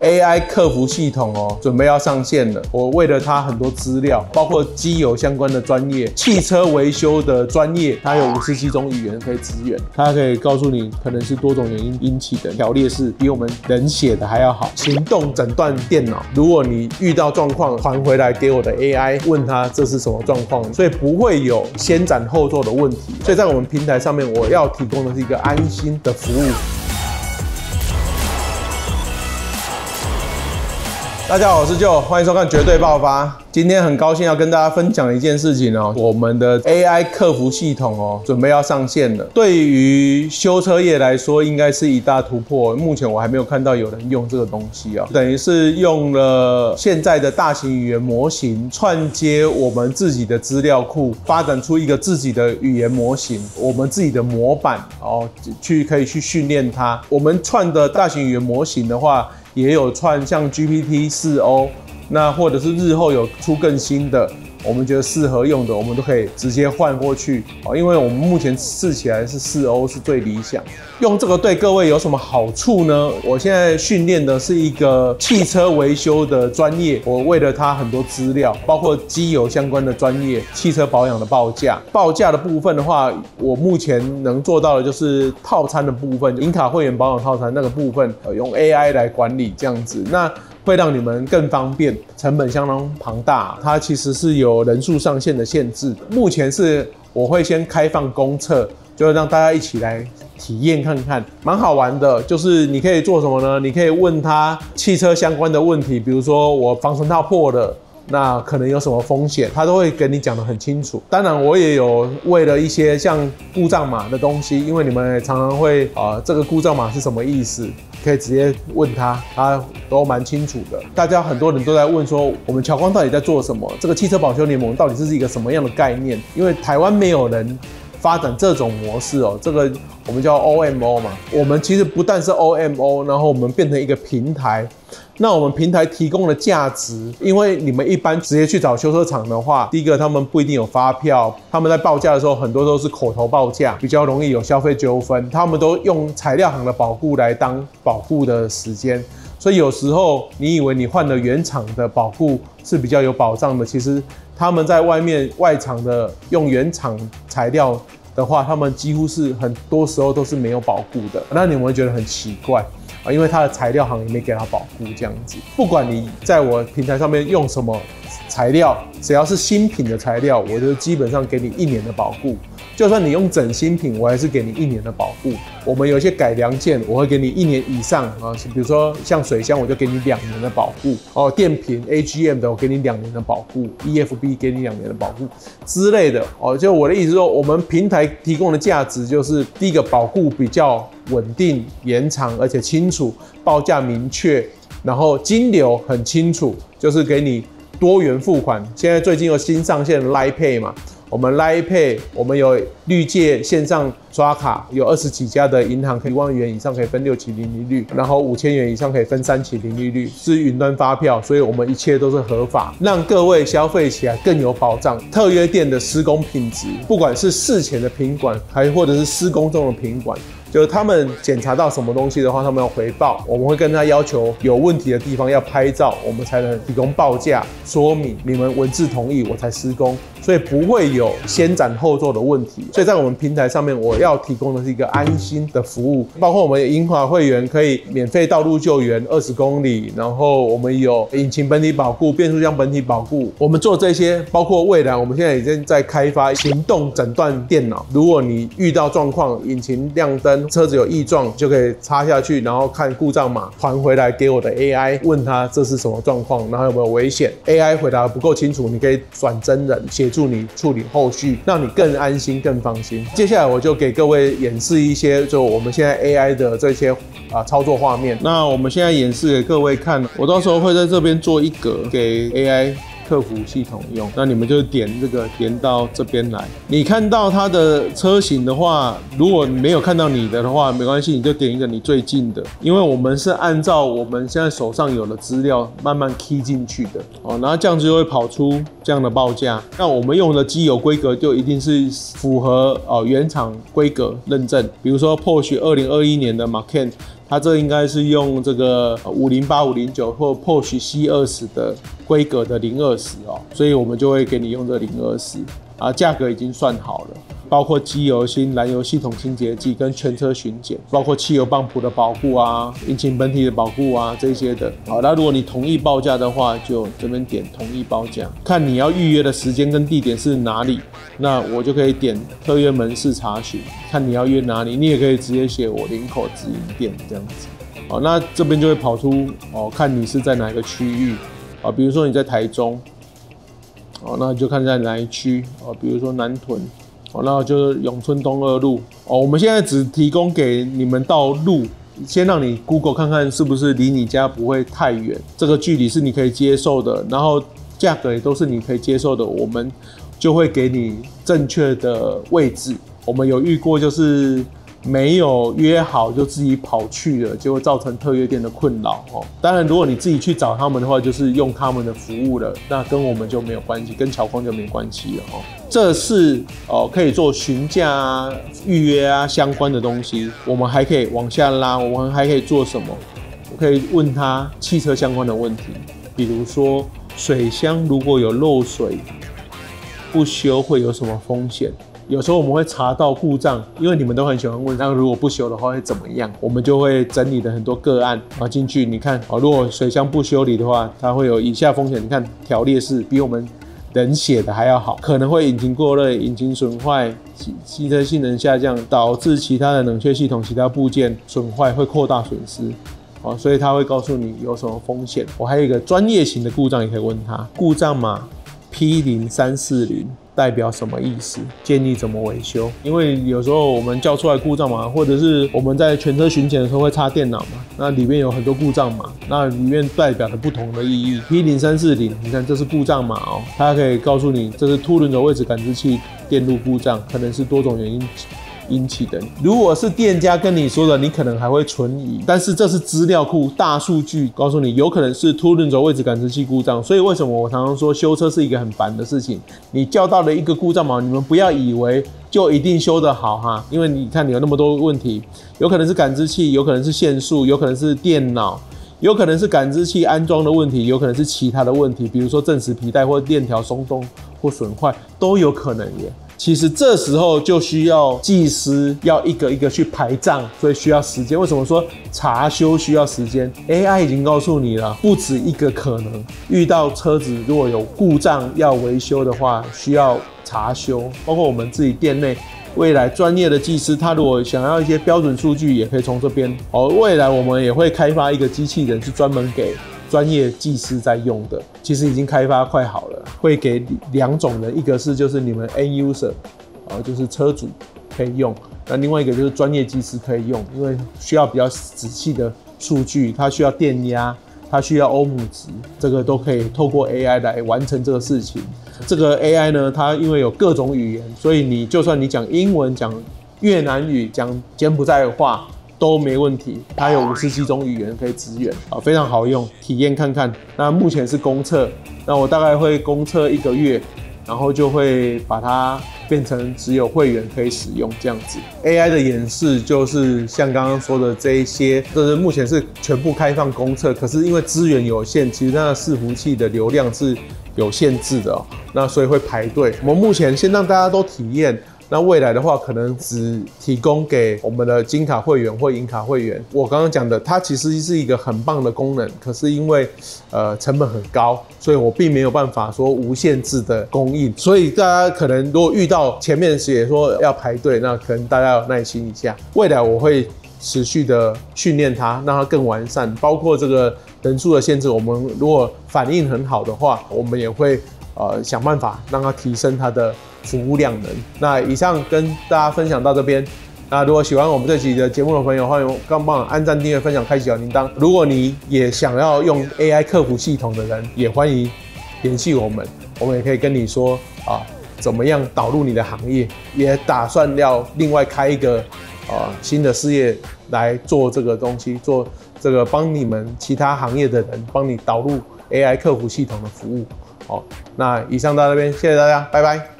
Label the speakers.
Speaker 1: AI 客服系统准备要上线了。我为了它很多资料，包括机油相关的专业、汽车维修的专业，它有57种语言可以支援。它可以告诉你可能是多种原因引起的条列式，比我们人写的还要好。行动诊断电脑，如果你遇到状况，传回来给我的 AI， 问它这是什么状况，所以不会有先斩后奏的问题。所以在我们平台上面，我要提供的是一个安心的服务。大家好，我是Joe，欢迎收看绝对爆发。今天很高兴要跟大家分享一件事情我们的 AI 客服系统准备要上线了。对于修车业来说，应该是一大突破。目前我还没有看到有人用这个东西等于是用了现在的大型语言模型串接我们自己的资料库，发展出一个自己的语言模型，我们自己的模板可以去训练它。我们串的大型语言模型的话，也有串像 GPT-4o， 那或者是日后有出更新的，我们觉得适合用的，我们都可以直接换过去因为我们目前试起来是 4o 是最理想。用这个对各位有什么好处呢？我现在训练的是一个汽车维修的专业，我为了它很多资料，包括机油相关的专业、汽车保养的报价。报价的部分的话，我目前能做到的就是套餐的部分，银卡会员保养套餐那个部分，用 AI 来管理这样子。那会让你们更方便，成本相当庞大，它其实是有人数上限的限制。目前是我会先开放公测，就让大家一起来体验看看，蛮好玩的。就是你可以做什么呢？你可以问他汽车相关的问题，比如说我防尘套破了，那可能有什么风险，他都会跟你讲得很清楚。当然，我也有为了一些像故障码的东西，因为你们常常会这个故障码是什么意思，可以直接问他，他都蛮清楚的。大家很多人都在问说，我们侨光到底在做什么？这个汽车保修联盟到底是一个什么样的概念？因为台湾没有人发展这种模式这个我们叫 OMO 嘛。我们其实不但是 OMO， 然后我们变成一个平台。那我们平台提供的价值，因为你们一般直接去找修车厂的话，第一个他们不一定有发票，他们在报价的时候很多都是口头报价，比较容易有消费纠纷。他们都用材料行的保固来当保固的时间，所以有时候你以为你换了原厂的保固是比较有保障的，其实他们在外厂的用原厂材料的话，他们几乎是很多时候都是没有保固的。那你们会觉得很奇怪因为它的材料行也没给它保固这样子。不管你在我平台上面用什么材料，只要是新品的材料，我就基本上给你1年的保固。就算你用整新品，我还是给你1年的保固。我们有一些改良件，我会给你1年以上比如说像水箱，我就给你2年的保固电瓶 AGM 的，我给你2年的保固 ，EFB 给你2年的保固之类的就我的意思说，我们平台提供的价值就是第一个保固比较稳定、延长，而且清楚，报价明确，然后金流很清楚，就是给你多元付款。现在最近有新上线的 Line Pay 嘛，我们 Line Pay 我们有绿界线上刷卡，有20几家的银行，可以1万元以上可以分6期零利率，然后5000元以上可以分3期零利率，是云端发票，所以我们一切都是合法，让各位消费起来更有保障。特约店的施工品质，不管是事前的品管，还或者是施工中的品管，就是他们检查到什么东西的话，他们要回报，我们会跟他要求有问题的地方要拍照，我们才能提供报价说明，你们文字同意我才施工，所以不会有先斩后奏的问题。所以在我们平台上面，我要提供的是一个安心的服务，包括我们银华会员可以免费道路救援20公里，然后我们有引擎本体保固、变速箱本体保固，我们做这些，包括未来我们现在已经在开发行动诊断电脑，如果你遇到状况，引擎亮灯，车子有异状，就可以插下去，然后看故障码传回来给我的 AI， 问他这是什么状况，然后有没有危险。AI 回答不够清楚，你可以转真人协助你处理后续，让你更安心、更放心。接下来我就给各位演示一些就我们现在 AI 的这些操作画面。那我们现在演示给各位看，我到时候会在这边做一格给 AI客服系统用，那你们就点这个，点到这边来。你看到它的车型的话，如果没有看到你的话，没关系，你就点一个你最近的，因为我们是按照我们现在手上有的资料慢慢 key 进去的然后这样子就会跑出这样的报价。那我们用的机油规格就一定是符合原厂规格认证，比如说 Porsche 2021年的 Macan 它这应该是用这个508、509或 POSH C20的规格的020哦，所以我们就会给你用这020啊，价格已经算好了。包括机油芯、燃油系统清洁剂跟全车巡检，包括汽油泵浦的保护啊、引擎本体的保护啊这些的。好，那如果你同意报价的话，就这边点同意报价，看你要预约的时间跟地点是哪里，那我就可以点特约门市查询，看你要约哪里，你也可以直接写我林口直营店这样子。好，那这边就会跑出看你是在哪个区域啊，比如说你在台中，那就看在哪一区比如说南屯。那就是永春东2路我们现在只提供给你们到路，先让你 Google 看看是不是离你家不会太远，这个距离是你可以接受的，然后价格也都是你可以接受的，我们就会给你正确的位置。我们有遇过就是没有约好就自己跑去了，就会造成特约店的困扰当然，如果你自己去找他们的话，就是用他们的服务了，那跟我们就没有关系，跟巧框就没关系了这是可以做询价啊、预约啊相关的东西。我们还可以往下拉，我们还可以做什么？我可以问他汽车相关的问题，比如说水箱如果有漏水，不修会有什么风险？有时候我们会查到故障，因为你们都很喜欢问，那如果不修的话会怎么样？我们就会整理的很多个案进去。你看如果水箱不修理的话，它会有以下风险。你看条列是比我们人写的还要好，可能会引擎过热、引擎损坏、汽车性能下降，导致其他的冷却系统、其他部件损坏，会扩大损失。所以他会告诉你有什么风险。我还有一个专业型的故障，也可以问他故障码 P0340。代表什么意思？建议怎么维修？因为有时候我们叫出来故障码，或者是我们在全车巡检的时候会插电脑嘛，那里面有很多故障码，那里面代表的不同的意义。P0340，你看这是故障码它可以告诉你这是凸轮轴位置感知器电路故障，可能是多种原因引起的。如果是店家跟你说的，你可能还会存疑，但是这是资料库大数据告诉你，有可能是凸轮轴位置感知器故障。所以为什么我常常说修车是一个很烦的事情？你叫到了一个故障码，你们不要以为就一定修得好哈，因为你看你有那么多问题，有可能是感知器，有可能是线束，有可能是电脑，有可能是感知器安装的问题，有可能是其他的问题，比如说正时皮带或链条松动或损坏都有可能耶。其实这时候就需要技师要一个一个去排账，所以需要时间。为什么说查修需要时间 ？AI 已经告诉你了，不止一个可能。遇到车子如果有故障要维修的话，需要查修。包括我们自己店内未来专业的技师，他如果想要一些标准数据，也可以从这边。未来我们也会开发一个机器人，是专门给专业技师在用的，其实已经开发快好了，会给2种人，一个是就是你们 end user，就是车主可以用，那另外一个就是专业技师可以用，因为需要比较仔细的数据，它需要电压，它需要欧姆值，这个都可以透过 AI 来完成这个事情。这个 AI 呢，它因为有各种语言，所以你就算你讲英文、讲越南语、讲柬埔寨话都没问题，它有50几种语言可以支援非常好用，体验看看。那目前是公测，那我大概会公测1个月，然后就会把它变成只有会员可以使用这样子。AI 的演示就是像刚刚说的这一些，就是目前是全部开放公测，可是因为资源有限，其实它的伺服器的流量是有限制的那所以会排队。我们目前先让大家都体验。那未来的话，可能只提供给我们的金卡会员或银卡会员。我刚刚讲的，它其实是一个很棒的功能，可是因为成本很高，所以我并没有办法说无限制的供应。所以大家可能如果遇到前面写说要排队，那可能大家有耐心一下。未来我会持续的训练它，让它更完善，包括这个人数的限制。我们如果反应很好的话，我们也会想办法让它提升它的服务量能。那以上跟大家分享到这边。那如果喜欢我们这期的节目的朋友，欢迎帮忙按赞、订阅、分享、开启小铃铛。如果你也想要用 AI 客服系统的人，也欢迎联系我们，我们也可以跟你说怎么样导入你的行业，也打算要另外开一个新的事业来做这个东西，做这个帮你们其他行业的人帮你导入 AI 客服系统的服务。那以上到这边，谢谢大家，拜拜。